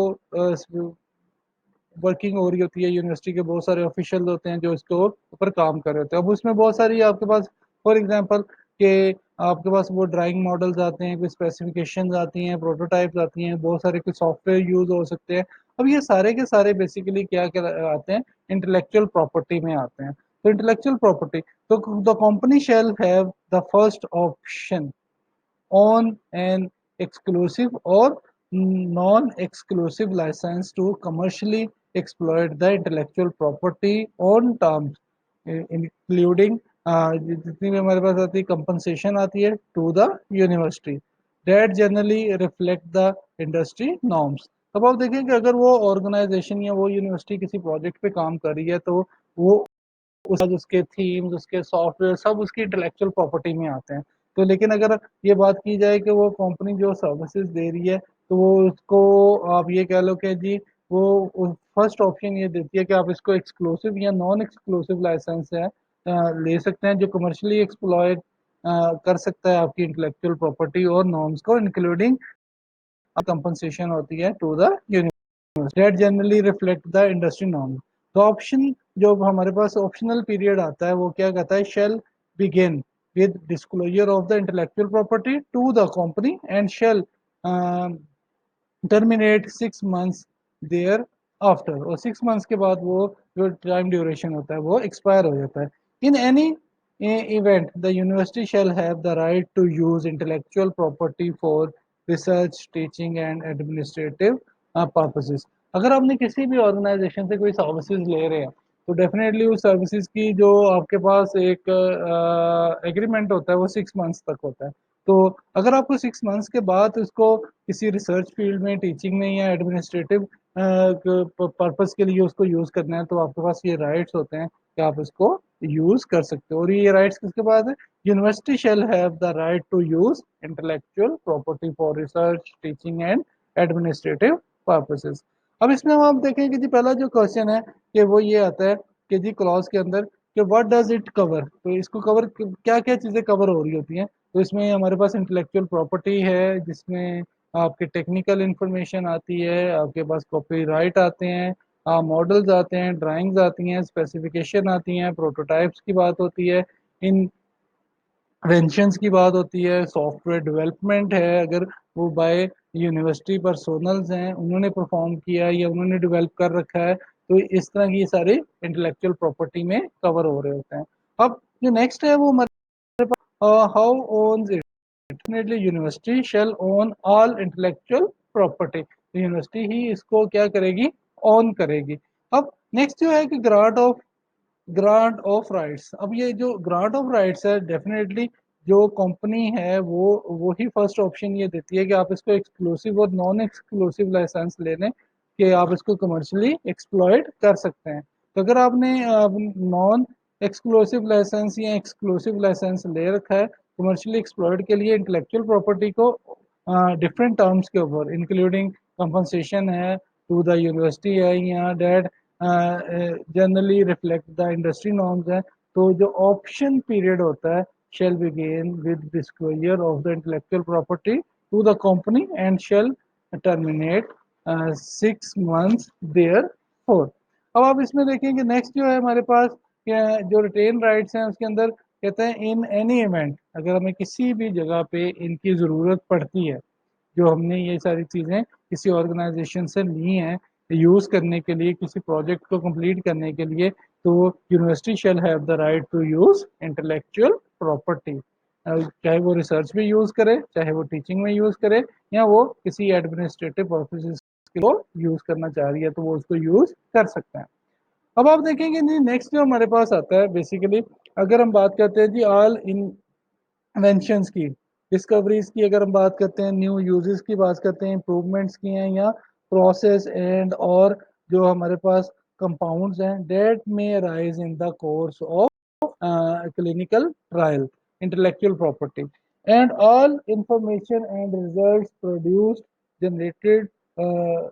वर्किंग हो रही होती है। यूनिवर्सिटी के बहुत सारे ऑफिशियल होते हैं जो इसके ऊपर काम कर रहे होते हैं। अब उसमें बहुत सारी आपके पास फॉर एग्जांपल के आपके पास वो ड्राइंग मॉडल्स आते हैं, कुछ स्पेसिफिकेशंस आती हैं, प्रोटोटाइप्स आती हैं, बहुत सारे कुछ सॉफ्टवेयर यूज हो सकते हैं। अब ये सारे के सारे बेसिकली क्या आते हैं, इंटेलेक्चुअल प्रॉपर्टी में आते हैं। तो इंटेलेक्चुअल प्रॉपर्टी, तो the company shall have the first option on an exclusive or non-exclusive license to commercially exploit the intellectual property on terms including जितनी भी हमारे पास आती है कंपनसेशन आती है to the university that generally reflect the industry norms. तब आप देखें कि अगर वो ऑर्गेनाइजेशन या वो यूनिवर्सिटी किसी प्रोजेक्ट पे काम कर रही है तो वो उसके थीम्स, उसके सॉफ्टवेयर सब उसकी इंटेलेक्चुअल प्रॉपर्टी में आते हैं। तो लेकिन अगर ये बात की जाए कि वो कंपनी जो सर्विसेज दे रही है तो वो उसको आप ये कह लो कि जी वो फर्स्ट ऑप्शन ये देती है कि आप इसको एक्सक्लूसिव या नॉन एक्सक्लूसिव लाइसेंस है ले सकते हैं जो कमर्शियली एक्सप्लॉयट कर सकता है आपकी इंटेलेक्चुअल प्रॉपर्टी और नॉर्म्स को इंक्लूडिंग कंपनसेशन होती है to the that generally reflect the industry norm। तो ऑप्शन जो हमारे पास ऑप्शनल पीरियड आता है वो क्या कहता है, shall begin with disclosure of the intellectual property to the company and shall terminate 6 months thereafter, और 6 मंथ्स के बाद वो जो टाइम ड्यूरेशन होता है वो एक्सपायर हो जाता है। In any event the university shall have the right to use intellectual property for research, teaching and administrative purposes. अगर आपने किसी भी ऑर्गेनाइजेशन से कोई सर्विसेज ले रहे हैं तो डेफिनेटली उस सर्विसेज की जो आपके पास एक एग्रीमेंट होता है वो 6 मंथ्स तक होता है। तो अगर आपको 6 मंथ्स के बाद उसको किसी रिसर्च फील्ड में, टीचिंग में या एडमिनिस्ट्रेटिव पर्पस के लिए उसको यूज़ करना है तो आपके पास ये राइट्स होते हैं कि आप इसको यूज़ कर सकते हो। और ये राइट्स किसके पास है, university shall have the right to use intellectual property for research, teaching and administrative purposes. अब इसमें हम आप देखें कि जी पहला जो क्वेश्चन है कि वो ये आता है कि जी क्लॉज के अंदर कि व्हाट डज इट कवर, तो इसको कवर क्या क्या चीज़ें कवर हो रही होती हैं। तो इसमें हमारे पास इंटेलेक्चुअल प्रॉपर्टी है जिसमें आपके टेक्निकल इंफॉर्मेशन आती है, आपके पास कॉपीराइट आते हैं, मॉडल्स आते हैं, ड्राइंग्स आती हैं, स्पेसिफिकेशन आती हैं, प्रोटोटाइप्स की बात होती है, इन्वेंशंस की बात होती है, सॉफ्टवेयर डेवलपमेंट है अगर वो बाय यूनिवर्सिटी पर्सोनल्स हैं उन्होंने परफॉर्म किया है या उन्होंने डेवलप कर रखा है, तो इस तरह की ये सारे इंटेलेक्चुअल प्रॉपर्टी में कवर हो रहे होते हैं। अब जो नेक्स्ट है वो how owns it, definitely university shall own all intellectual property, तो यूनिवर्सिटी ही इसको क्या करेगी, ओन करेगी। अब नेक्स्ट जो है कि ग्रांट ऑफ राइट्स। अब ये जो ग्रांट ऑफ राइट्स है डेफिनेटली जो कंपनी है वो ही फर्स्ट ऑप्शन ये देती है कि आप इसको एक्सक्लूसिव और नॉन एक्सक्लूसिव लाइसेंस ले लें कि आप इसको कमर्शियली एक्सप्लॉयट कर सकते हैं। तो अगर आपने नॉन एक्सक्लूसिव लाइसेंस या एक्सक्लूसिव लाइसेंस ले रखा है कमर्शियली एक्सप्लॉयट के लिए इंटेलेक्चुअल प्रॉपर्टी को डिफरेंट टर्म्स के ऊपर इंक्लूडिंग कंपनसेशन है टू द यूनिवर्सिटी है या that generally reflect the industry norms है, तो जो ऑप्शन पीरियड होता है shall begin with disclosure of the intellectual property to the company and shall terminate 6 months thereafter। अब आप इसमें देखें कि नेक्स्ट जो है हमारे पास जो रिटेन राइट्स हैं उसके अंदर कहते हैं इन एनी इवेंट, अगर हमें किसी भी जगह पे इनकी ज़रूरत पड़ती है, जो हमने ये सारी चीज़ें किसी ऑर्गेनाइजेशन से ली हैं यूज करने के लिए, किसी प्रोजेक्ट को कंप्लीट करने के लिए, तो university shall have the right to use intellectual property. चाहे वो रिसर्च में यूज करे, चाहे वो टीचिंग में यूज करे, या वो किसी एडमिनिस्ट्रेटिव पर्पसेस को यूज करना चाह रही है तो वो उसको यूज कर सकते हैं। अब आप देखेंगे जी नेक्स्ट जो हमारे पास आता है बेसिकली, अगर हम बात करते हैं जी ऑल इन्वेंशंस की, डिस्कवरीज की, अगर हम बात करते हैं न्यू यूजेस की बात करते हैं, इंप्रूवमेंट्स की हैं, या प्रोसेस एंड और जो हमारे पास कंपाउंड्स हैं डेट में rise in the course of clinical trial, intellectual property, and all information and results produced, generated, uh,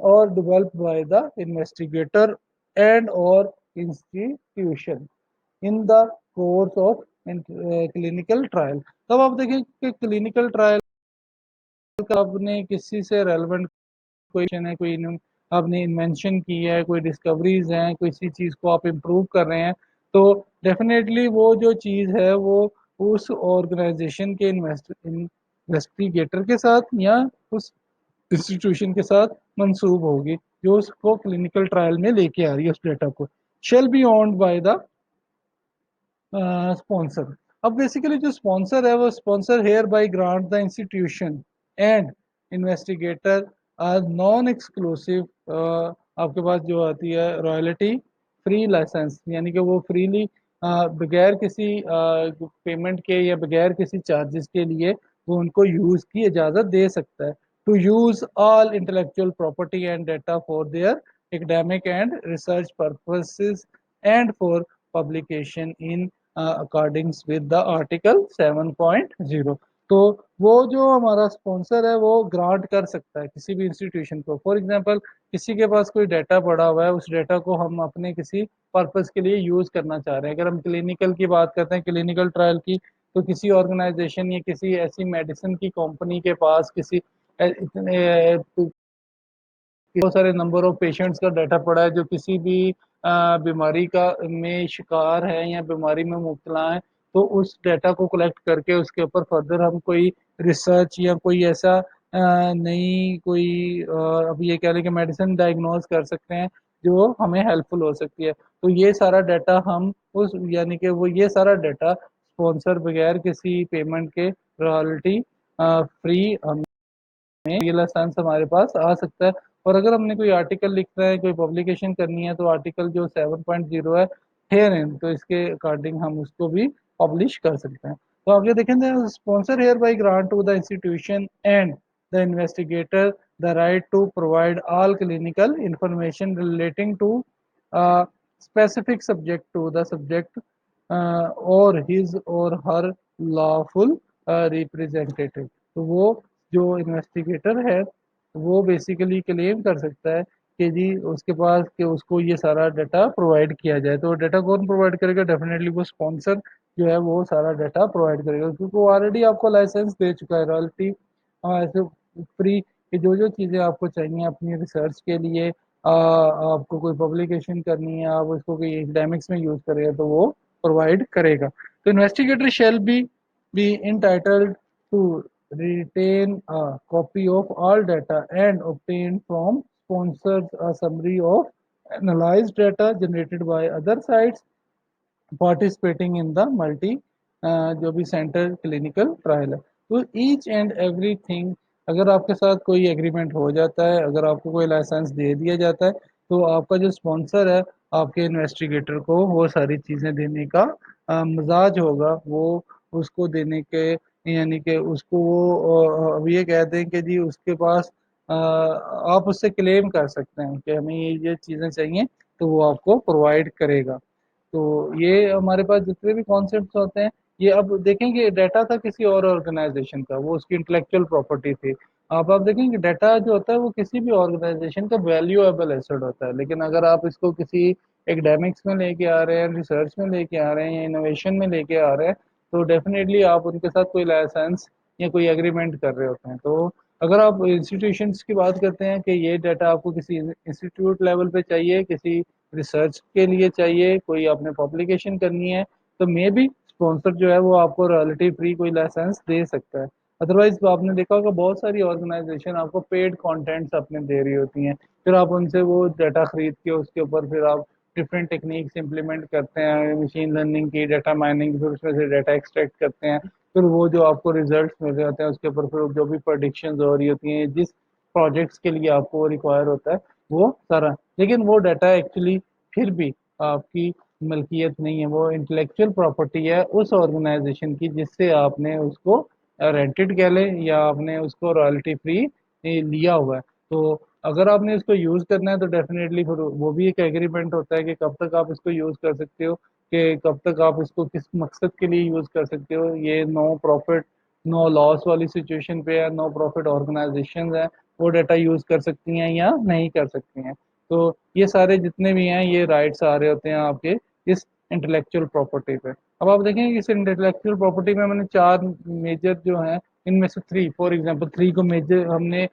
or developed by the investigator and or institution in the course of clinical trial। तब आप देखें कि clinical trial का आपने किसी से relevant कोई है, कोई आपने इन्वेंशन की है, कोई डिस्कवरीज हैं, किसी चीज़ को आप इम्प्रूव कर रहे हैं, तो डेफिनेटली वो जो चीज़ है वो उस ऑर्गेनाइजेशन के इन्वेस्टिगेटर के साथ या उस इंस्टीट्यूशन के साथ मंसूब होगी जो उसको क्लिनिकल ट्रायल में लेके आ रही है उस डेटा को। Shall be owned by the sponsor. अब बेसिकली जो स्पॉन्सर है वो sponsor hereby grant the institution and investigator are non exclusive, आपके पास जो आती है रॉयल्टी फ्री लाइसेंस, यानी कि वो फ्रीली बगैर किसी पेमेंट के या बगैर किसी चार्जेस के लिए वो उनको यूज की इजाज़त दे सकता है, to use all intellectual property and data for their academic and research purposes and for publication in accordance with the article 7.0। तो वो जो हमारा स्पॉन्सर है वो ग्रांट कर सकता है किसी भी इंस्टीट्यूशन को। फॉर एग्जांपल किसी के पास कोई डाटा पड़ा हुआ है, उस डाटा को हम अपने किसी पर्पस के लिए यूज करना चाह रहे हैं। अगर हम क्लिनिकल की बात करते हैं, क्लिनिकल ट्रायल की, तो किसी ऑर्गेनाइजेशन या किसी ऐसी मेडिसिन की कंपनी के पास किसी इतने बहुत सारे नंबर ऑफ पेशेंट्स का डाटा पड़ा है जो किसी भी बीमारी का में शिकार है या बीमारी में मुब्तला है, तो उस डाटा को कलेक्ट करके उसके ऊपर फर्दर हम कोई रिसर्च या कोई ऐसा नई कोई अब ये कह लें कि मेडिसिन डायग्नोज कर सकते हैं जो हमें हेल्पफुल हो सकती है। तो ये सारा डाटा हम उस यानी कि वो ये सारा डाटा स्पॉन्सर बगैर किसी पेमेंट के रॉयल्टी फ्री में ये लाइसेंस हमारे पास आ सकता है। और अगर हमने कोई आर्टिकल लिखना है, कोई पब्लिकेशन करनी है, तो आर्टिकल जो 7.0 है हेयर इन, तो इसके अकॉर्डिंग हम उसको भी पब्लिश कर सकते हैं। तो आगे देखेंगे, sponsor hereby grant to the institution and the investigator the right to provide all clinical information relating to specific subject to the subject or his or her lawful representative। तो वो जो investigator है वो basically claim कर सकता है कि जी उसके पास कि उसको ये सारा डाटा प्रोवाइड किया जाए। तो डाटा कौन प्रोवाइड करेगा? डेफिनेटली वो स्पॉन्सर जो है वो सारा डाटा प्रोवाइड करेगा, क्योंकि वो ऑलरेडी आपको लाइसेंस दे चुका है रॉयल्टी ऐसे फ्री कि जो जो चीज़ें आपको चाहिए अपनी रिसर्च के लिए, आपको कोई पब्लिकेशन करनी है, आप उसको कोई एकेडमिक्स में यूज़ करेगा तो वो प्रोवाइड करेगा। तो investigator shall be entitled to retain a copy of all data and obtain from sponsors a summary of analyzed data generated by other sites participating in the multi जो भी centre clinical trial है। तो each and everything, अगर आपके साथ कोई agreement हो जाता है, अगर आपको कोई लाइसेंस दे दिया जाता है, तो आपका जो स्पॉन्सर है आपके इन्वेस्टिगेटर को वो सारी चीज़ें देने का मजाज होगा, वो उसको देने के यानी कि उसको वो अब ये कह दें कि जी उसके पास आप उससे क्लेम कर सकते हैं कि हमें ये चीज़ें चाहिए, तो वो आपको प्रोवाइड करेगा। तो ये हमारे पास जितने भी कॉन्सेप्ट्स होते हैं, ये अब देखेंगे डाटा था किसी और ऑर्गेनाइजेशन का, वो उसकी इंटेलेक्चुअल प्रॉपर्टी थी। अब आप देखेंगे डाटा जो होता है वो किसी भी ऑर्गेनाइजेशन का वैल्यूएबल एसेट होता है, लेकिन अगर आप इसको किसी एकेडमिक्स में लेके आ रहे हैं, रिसर्च में लेके आ रहे हैं या इनोवेशन में लेके आ रहे हैं, तो डेफिनेटली आप उनके साथ कोई लाइसेंस या कोई एग्रीमेंट कर रहे होते हैं। तो अगर आप इंस्टीट्यूशंस की बात करते हैं कि ये डाटा आपको किसी इंस्टीट्यूट लेवल पे चाहिए, किसी रिसर्च के लिए चाहिए, कोई आपने पब्लिकेशन करनी है, तो मे बी स्पॉन्सर जो है वो आपको रॉयल्टी फ्री कोई लाइसेंस दे सकता है। अदरवाइज आपने देखा होगा बहुत सारी ऑर्गेनाइजेशन आपको पेड कंटेंट्स अपने दे रही होती हैं फिर आप उनसे वो डाटा खरीद के उसके ऊपर फिर आप डिफरेंट टेक्निक्स इंप्लीमेंट करते हैं, मशीन लर्निंग की, डाटा माइनिंग, फिर उसमें से डाटा एक्सट्रैक्ट करते हैं। फिर वो जो आपको रिजल्ट्स मिल रहे होते हैं उसके ऊपर फिर जो भी प्रोडिक्शंस हो रही होती हैं, जिस प्रोजेक्ट्स के लिए आपको रिक्वायर होता है वो सारा, लेकिन वो डाटा एक्चुअली फिर भी आपकी मलकियत नहीं है, वो इंटेलेक्चुअल प्रॉपर्टी है उस ऑर्गेनाइजेशन की जिससे आपने उसको रेंटेड कह लें या आपने उसको रॉयल्टी फ्री लिया हुआ है। तो अगर आपने इसको यूज़ करना है तो डेफिनेटली फिर वो भी एक एग्रीमेंट होता है कि कब तक आप इसको यूज़ कर सकते हो, कि कब तक आप इसको किस मकसद के लिए यूज़ कर सकते हो। ये नो प्रॉफिट नो लॉस वाली सिचुएशन पे है, नो प्रॉफिट ऑर्गेनाइजेशन है, वो डाटा यूज़ कर सकती हैं या नहीं कर सकती हैं। तो ये सारे जितने भी हैं ये राइट्स आ रहे होते हैं आपके इस इंटेलेक्चुअल प्रॉपर्टी पे। अब आप देखें इस इंटेलेक्चुअल प्रॉपर्टी में मैंने चार मेजर जो हैं, इनमें से थ्री, फॉर एग्जांपल थ्री को मेजर हमने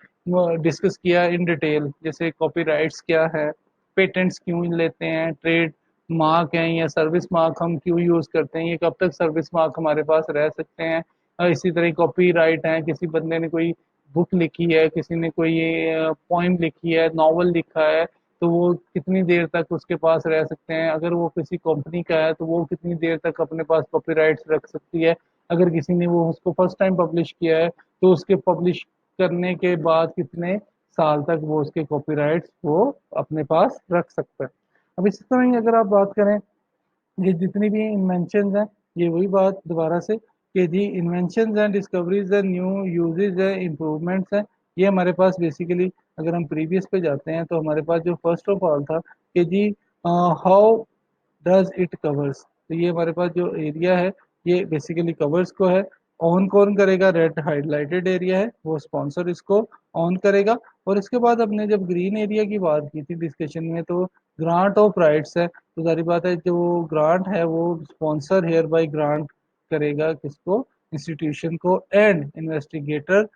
डिस्कस किया इन डिटेल, जैसे कॉपीराइट्स क्या है, पेटेंट्स क्यों लेते हैं, ट्रेड मार्क हैं या सर्विस मार्क हम क्यों यूज़ करते हैं, ये कब तक सर्विस मार्क हमारे पास रह सकते हैं। इसी तरह कॉपीराइट है, किसी बंदे ने कोई बुक लिखी है, किसी ने कोई पोइम लिखी है, नॉवल लिखा है, तो वो कितनी देर तक उसके पास रह सकते हैं। अगर वो किसी कंपनी का है तो वो कितनी देर तक अपने पास कॉपीराइट्स रख सकती है। अगर किसी ने वो उसको फर्स्ट टाइम पब्लिश किया है तो उसके पब्लिश करने के बाद कितने साल तक वो उसके कॉपीराइट्स वो अपने पास रख सकता है। अब इसी तरह ही अगर आप बात करें, ये जितनी भी इन्वेंशन हैं, ये वही बात दोबारा से कि जी इन्वेंशन हैं, डिस्कवरीज है, न्यू यूजेज है, इम्प्रूवमेंट्स हैं, ये हमारे पास बेसिकली अगर हम प्रीवियस पे जाते हैं तो हमारे पास जो फर्स्ट ऑफ ऑल था कि जी हाउ डज इट कवर्स, तो ये हमारे पास जो एरिया है ये बेसिकली कवर्स को है। ऑन कौन करेगा, रेड हाईलाइटेड एरिया है वो स्पॉन्सर इसको ऑन करेगा। और इसके बाद हमने जब ग्रीन एरिया की बात की थी डिस्कशन में, तो ग्रांट ऑफ राइट्स है, तो सारी बात है जो ग्रांट है वो स्पॉन्सर हेयर बाय ग्रांट करेगा किसको, इंस्टीट्यूशन को, एंड इन्वेस्टिगेटर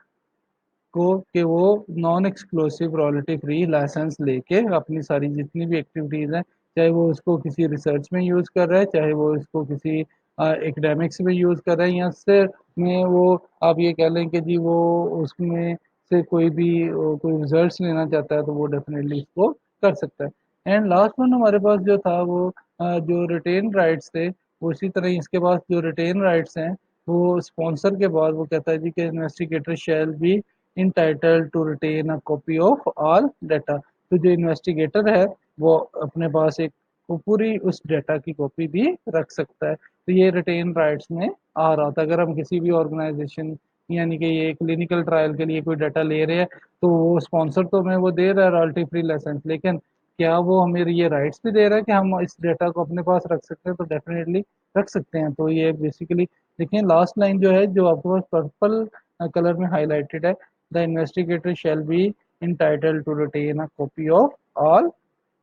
को, कि वो non exclusive royalty free licence लेके अपनी सारी जितनी भी एक्टिविटीज़ हैं, चाहे वो उसको किसी रिसर्च में यूज़ कर रहा है, चाहे वो इसको किसी एकेडमिक्स में यूज़ कर रहा है, या से में वो आप ये कह लें कि जी वो उसमें से कोई भी कोई रिजल्ट्स लेना चाहता है तो वो डेफिनेटली इसको कर सकता है। एंड लास्ट वन हमारे पास जो था वो जो रिटेन राइट्स थे, वो इसी तरह ही इसके पास जो रिटेन राइट्स हैं वो स्पॉन्सर के बाद वो कहता है जी कि investigator shall be entitled to retain a copy of all data। तो जो इन्वेस्टिगेटर है वो अपने पास एक वो पूरी उस डेटा की कॉपी भी रख सकता है। तो ये रिटेन राइट्स में आ रहा था। अगर हम किसी भी ऑर्गेनाइजेशन यानी कि ये क्लिनिकल ट्रायल के लिए कोई डाटा ले रहे हैं तो वो स्पॉन्सर तो हमें वो दे रहा है रॉयल्टी फ्री लाइसेंस, लेकिन क्या वो हमें ये राइट्स भी दे रहा है कि हम इस डेटा को अपने पास रख सकते हैं, तो डेफिनेटली रख सकते हैं। तो ये बेसिकली देखिए लास्ट लाइन जो है जो आपके पास पर्पल कलर में हाईलाइटेड है, the investigator shall be entitled to retain a copy of all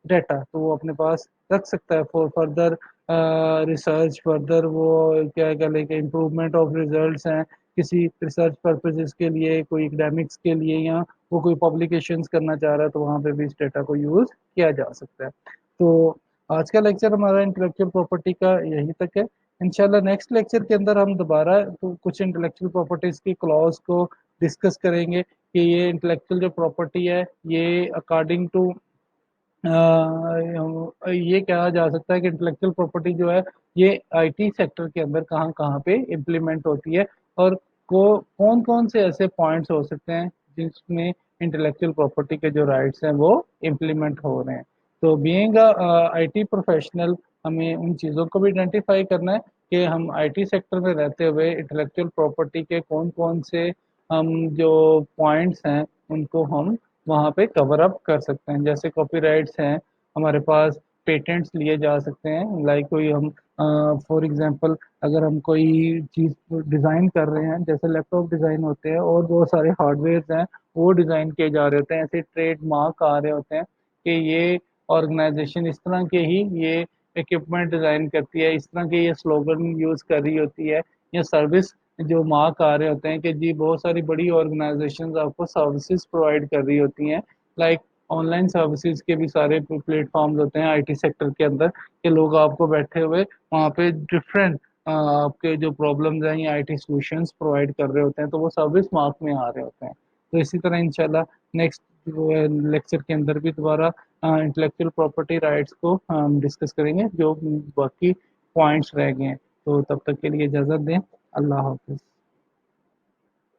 data, तो वो अपने पास रख सकता है फॉर फर्दर रिसर्च, फर्दर वो क्या कह लें इम्प्रूवमेंट ऑफ रिजल्ट्स हैं, किसी रिसर्च पर्पजेज के लिए, कोई एकेडमिक्स के लिए, या वो कोई पब्लिकेशंस करना चाह रहा है तो वहाँ पे भी इस डेटा को यूज़ किया जा सकता है। तो आज का लेक्चर हमारा इंटेलेक्चुअल प्रॉपर्टी का यही तक है। इंशाल्लाह नेक्स्ट लेक्चर के अंदर हम दोबारा तो कुछ इंटेलेक्चुअल प्रॉपर्टीज़ की क्लॉज को डिस्कस करेंगे कि ये इंटेलेक्चुअल जो प्रॉपर्टी है ये अकॉर्डिंग टू ये कहा जा सकता है कि इंटेलेक्चुअल प्रॉपर्टी जो है ये आईटी सेक्टर के अंदर कहाँ कहाँ पे इम्प्लीमेंट होती है, और को कौन कौन से ऐसे पॉइंट्स हो सकते हैं जिसमें इंटेलेक्चुअल प्रॉपर्टी के जो राइट्स हैं वो इम्प्लीमेंट हो रहे हैं। तो बीइंग आईटी प्रोफेशनल हमें उन चीज़ों को भी आइडेंटिफाई करना है कि हम आईटी सेक्टर में रहते हुए इंटेलेक्चुअल प्रॉपर्टी के कौन कौन से हम जो पॉइंट्स हैं उनको हम वहाँ पे कवर अप कर सकते हैं। जैसे कॉपीराइट्स हैं हमारे पास, पेटेंट्स लिए जा सकते हैं, लाइक कोई हम फॉर एग्जांपल अगर हम कोई चीज़ डिज़ाइन कर रहे हैं, जैसे लैपटॉप डिज़ाइन होते हैं और बहुत सारे हार्डवेयर हैं वो डिज़ाइन किए जा रहे होते हैं, ऐसे ट्रेडमार्क आ रहे होते हैं कि ये ऑर्गेनाइजेशन इस तरह के ही ये इक्विपमेंट डिज़ाइन करती है, इस तरह के ये स्लोगन यूज़ कर रही होती है, या सर्विस जो मार्क आ रहे होते हैं कि जी बहुत सारी बड़ी ऑर्गेनाइजेशंस आपको सर्विसेज प्रोवाइड कर रही होती हैं, लाइक ऑनलाइन सर्विसेज के भी सारे प्लेटफॉर्म्स होते हैं आईटी सेक्टर के अंदर, कि लोग आपको बैठे हुए वहाँ पे डिफरेंट आपके जो प्रॉब्लम्स हैं या आईटी सॉल्यूशंस प्रोवाइड कर रहे होते हैं, तो वो सर्विस मार्क में आ रहे होते हैं। तो इसी तरह इंशाल्लाह नेक्स्ट लेक्चर के अंदर भी दोबारा इंटेलेक्चुअल प्रॉपर्टी राइट्स को डिस्कस करेंगे, जो बाकी पॉइंट्स रह गए हैं। तो तब तक के लिए इजाज़त दें। अल्लाह हाफ़िज़।